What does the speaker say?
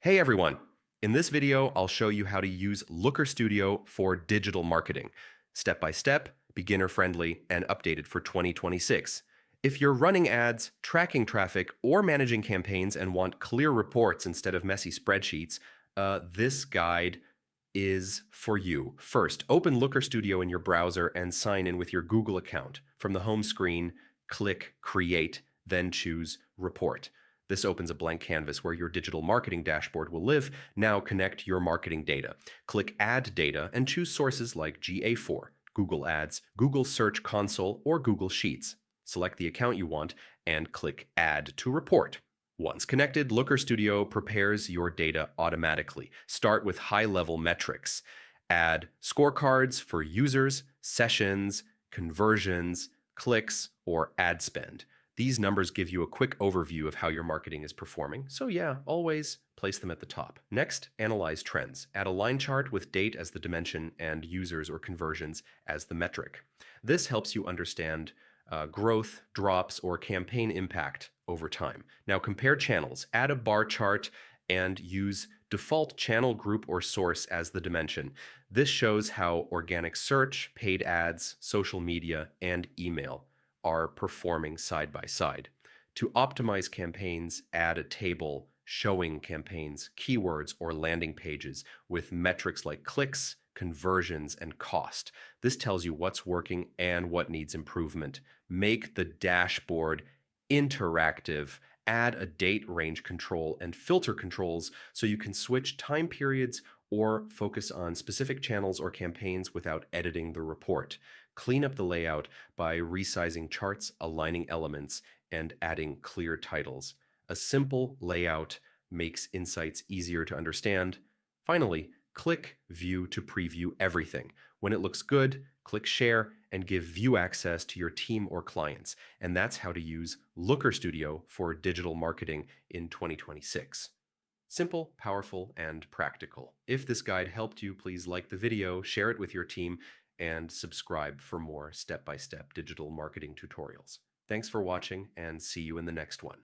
Hey everyone! In this video, I'll show you how to use Looker Studio for digital marketing. Step by step, beginner-friendly, and updated for 2026. If you're running ads, tracking traffic, or managing campaigns and want clear reports instead of messy spreadsheets, this guide is for you. First, open Looker Studio in your browser and sign in with your Google account. From the home screen, click Create, then choose Report. This opens a blank canvas where your digital marketing dashboard will live. Now connect your marketing data. Click Add Data and choose sources like GA4, Google Ads, Google Search Console, or Google Sheets. Select the account you want and click Add to Report. Once connected, Looker Studio prepares your data automatically. Start with high-level metrics. Add scorecards for users, sessions, conversions, clicks, or ad spend. These numbers give you a quick overview of how your marketing is performing, so yeah, always place them at the top. Next, analyze trends. Add a line chart with date as the dimension and users or conversions as the metric. This helps you understand growth, drops, or campaign impact over time. Now compare channels. Add a bar chart and use default channel group or source as the dimension. This shows how organic search, paid ads, social media, and email are performing side by side. To optimize campaigns, add a table showing campaigns, keywords, or landing pages with metrics like clicks, conversions, and cost. This tells you what's working and what needs improvement. Make the dashboard interactive. Add a date range control and filter controls so you can switch time periods or focus on specific channels or campaigns without editing the report. Clean up the layout by resizing charts, aligning elements, and adding clear titles. A simple layout makes insights easier to understand. Finally, click View to preview everything. When it looks good, click Share and give view access to your team or clients. And that's how to use Looker Studio for digital marketing in 2026. Simple, powerful, and practical. If this guide helped you, please like the video, share it with your team, and subscribe for more step-by-step digital marketing tutorials. Thanks for watching, and see you in the next one.